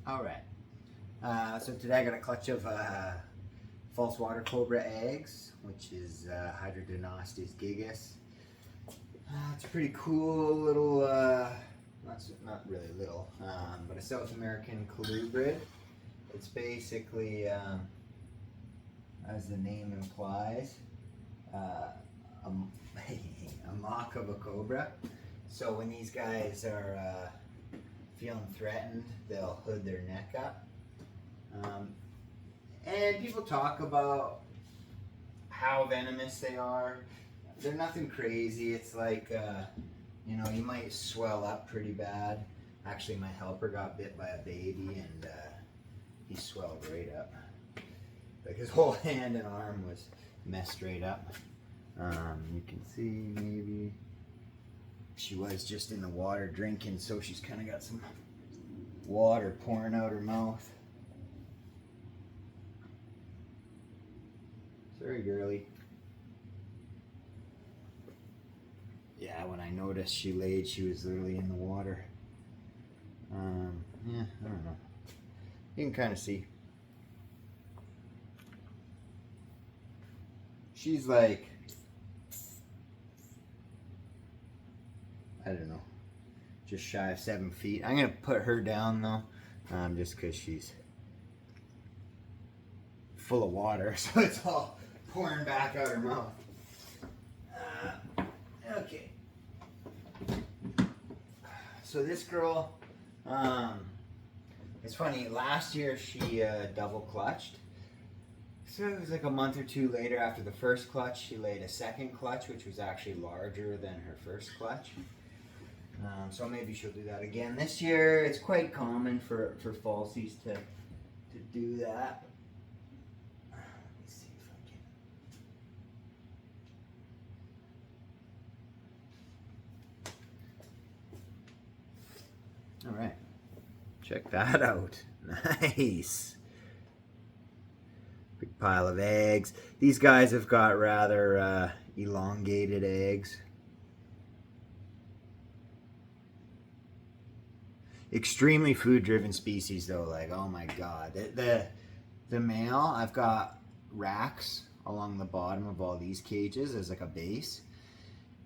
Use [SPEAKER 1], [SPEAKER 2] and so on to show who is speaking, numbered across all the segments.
[SPEAKER 1] All right. So today I got a clutch of false water cobra eggs, which is Hydrodonastes gigas. It's a pretty cool little, not really little, but a South American colubrid. It's basically, as the name implies, a mock of a cobra. So when these guys are feeling threatened, they'll hood their neck up. And people talk about how venomous they are. They're nothing crazy. It's like, you know, you might swell up pretty bad. Actually, my helper got bit by a baby and he swelled right up. Like his whole hand and arm was messed straight up. You can see maybe she was just in the water drinking, so she's kind of got some water pouring out her mouth. It's very girly. Yeah, when I noticed she laid, she was literally in the water. Yeah, I don't know. You can kind of see. She's like, I don't know, just shy of 7 feet. I'm gonna put her down though, just because she's full of water, so it's all pouring back out her mouth. Okay. So this girl, it's funny, last year she double clutched. So it was like a month or two later after the first clutch, she laid a second clutch, which was actually larger than her first clutch. So maybe she'll do that again this year. It's quite common for falsies to do that. Let me see if I can. All right, check that out. Nice. Big pile of eggs. These guys have got rather elongated eggs. Extremely food-driven species though, like oh my god. The male, I've got racks along the bottom of all these cages as like a base.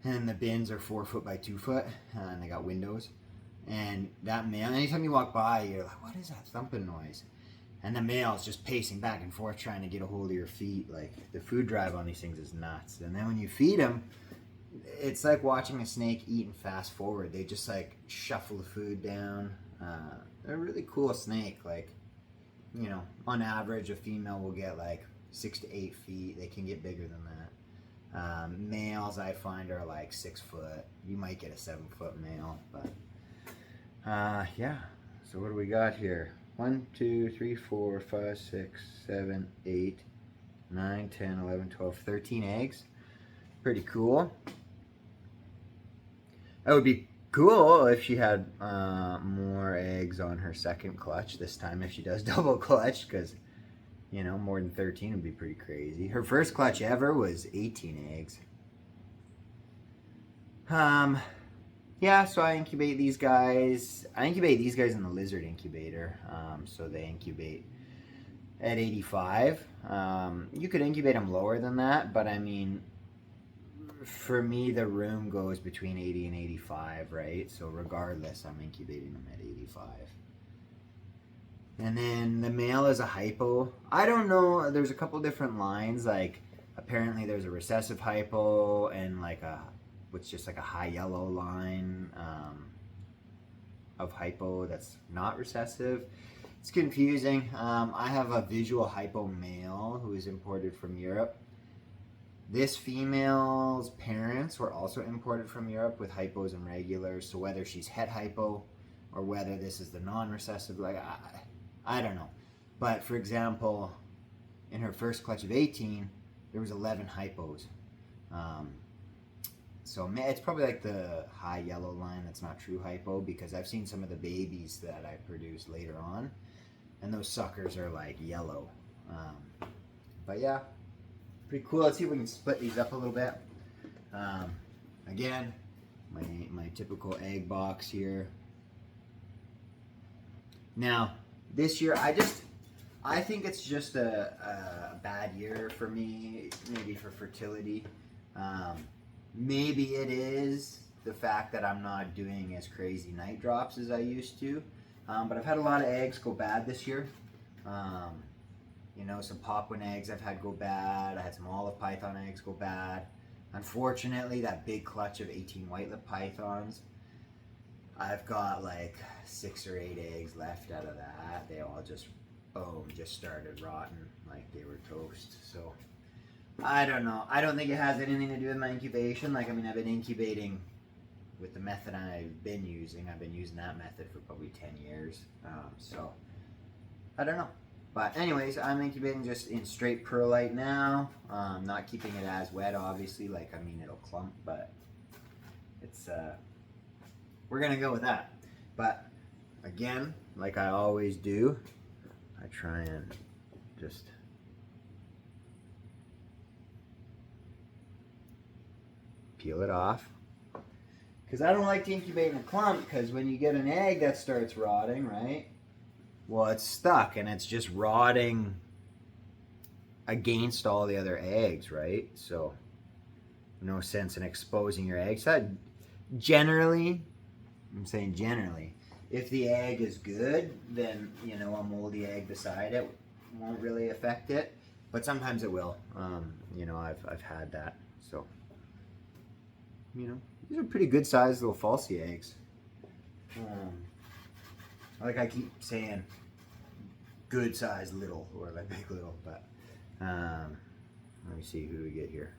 [SPEAKER 1] And the bins are 4 foot by 2 foot, and they got windows. And that male, anytime you walk by, you're like, what is that thumping noise? And the male is just pacing back and forth trying to get a hold of your feet. Like the food drive on these things is nuts. And then when you feed them, it's like watching a snake eat and fast forward. They just like shuffle the food down. They're a really cool snake. Like, you know, on average, a female will get like 6 to 8 feet. They can get bigger than that. Males I find are like 6 foot. You might get a 7 foot male, but yeah. So what do we got here? 1, 2, 3, 4, 5, 6, 7, 8, 9, 10, 11, 12, 13 eggs. Pretty cool. That would be cool if she had more eggs on her second clutch this time, if she does double clutch, because, you know, more than 13 would be pretty crazy. Her first clutch ever was 18 eggs. Yeah, so I incubate these guys. I incubate these guys in the lizard incubator. So they incubate at 85. You could incubate them lower than that, but I mean, for me, the room goes between 80 and 85, right? So regardless, I'm incubating them at 85. And then the male is a hypo. I don't know, there's a couple different lines. Like, apparently there's a recessive hypo and like a, what's just like a high yellow line of hypo that's not recessive. It's confusing. I have a visual hypo male who is imported from Europe. This female's parents were also imported from Europe with hypos and regulars, so whether she's het hypo or whether this is the non-recessive, like, I don't know. But for example, in her first clutch of 18, there was 11 hypos. So it's probably like the high yellow line that's not true hypo, because I've seen some of the babies that I produce later on, and those suckers are like yellow. But yeah, pretty cool. Let's see if we can split these up a little bit. Again, my typical egg box here. Now, this year, I think it's just a bad year for me, maybe for fertility. Maybe it is the fact that I'm not doing as crazy night drops as I used to. But I've had a lot of eggs go bad this year. You know, some Papuan eggs I've had go bad. I had some olive python eggs go bad. Unfortunately, that big clutch of 18 white-lip pythons, I've got like 6 or 8 eggs left out of that. They all just, boom, just started rotting like they were toast. So, I don't know. I don't think it has anything to do with my incubation. Like, I mean, I've been incubating with the method I've been using. I've been using that method for probably 10 years. So, I don't know. But anyways, I'm incubating just in straight perlite now. Not keeping it as wet, obviously. Like, I mean, it'll clump, but it's, we're going to go with that. But, again, like I always do, I try and just peel it off. Because I don't like to incubate in a clump, because when you get an egg that starts rotting, right? Well, it's stuck and it's just rotting against all the other eggs, right? So, no sense in exposing your eggs. That generally, I'm saying generally, if the egg is good, then, you know, a moldy egg beside it won't really affect it. But sometimes it will. You know, I've had that. So, you know, these are pretty good sized little falsie eggs. Like I keep saying, good size little, or like big little, but let me see, who do we get here?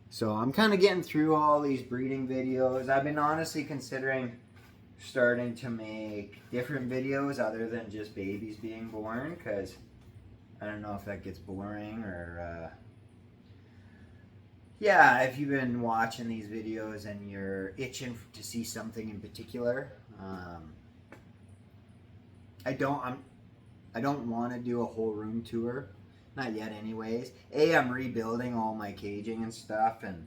[SPEAKER 1] So I'm kind of getting through all these breeding videos. I've been honestly considering starting to make different videos other than just babies being born, because I don't know if that gets boring or yeah, if you've been watching these videos and you're itching to see something in particular, I don't want to do a whole room tour, not yet anyways. I'm rebuilding all my caging and stuff, and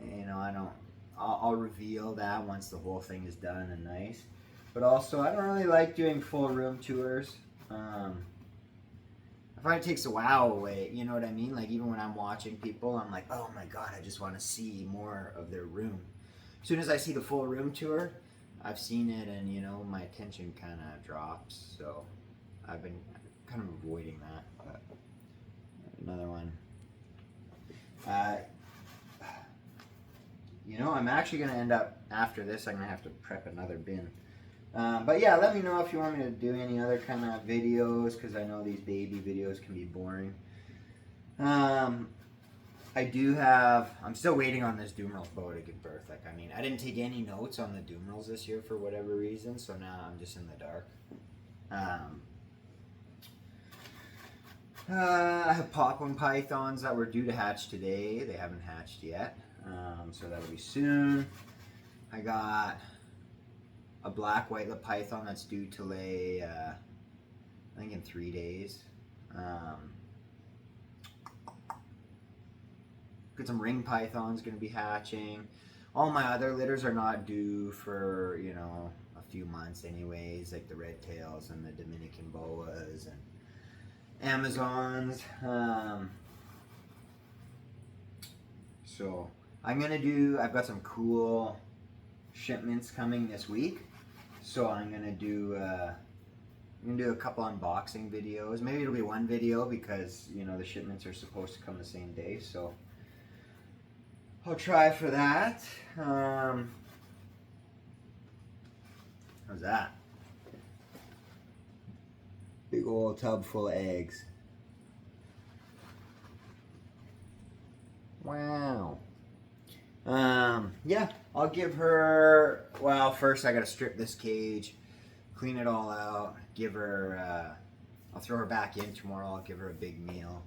[SPEAKER 1] you know, I'll reveal that once the whole thing is done and nice. But also, I don't really like doing full room tours. I find it takes a wow away, you know what I mean? Like, even when I'm watching people, I'm like, oh my god, I just want to see more of their room. As soon as I see the full room tour, I've seen it, and you know, my attention kind of drops. So I've been kind of avoiding that. But another one. You know, I'm actually going to end up, after this, I'm going to have to prep another bin. But yeah, let me know if you want me to do any other kind of videos, because I know these baby videos can be boring. I'm still waiting on this Dumeral's boa to give birth. Like, I mean, I didn't take any notes on the Dumerals this year for whatever reason, so now I'm just in the dark. I have Papuan pythons that were due to hatch today. They haven't hatched yet, so that'll be soon. I got a black white-lip python that's due to lay, I think in 3 days. Got some ring pythons going to be hatching. All my other litters are not due for, you know, a few months anyways, like the red tails and the Dominican boas and Amazons. So I've got some cool shipments coming this week. So I'm gonna do a couple unboxing videos. Maybe it'll be one video because, you know, the shipments are supposed to come the same day. So I'll try for that. How's that? Big old tub full of eggs. Wow. Yeah, I'll give her, well, first I gotta strip this cage, clean it all out, give her, I'll throw her back in tomorrow, I'll give her a big meal.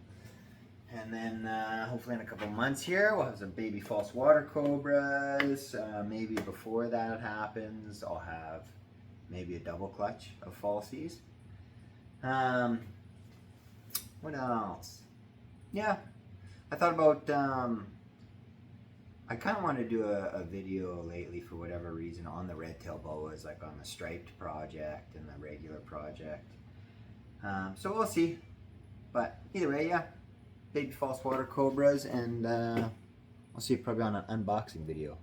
[SPEAKER 1] And then, hopefully in a couple months here, we'll have some baby false water cobras. Maybe before that happens, I'll have maybe a double clutch of falsies. What else? Yeah, I thought about, I kind of want to do a video lately for whatever reason on the red-tail boas, like on the striped project and the regular project. So we'll see. But either way, yeah, baby false water cobras, and I'll see you probably on an unboxing video.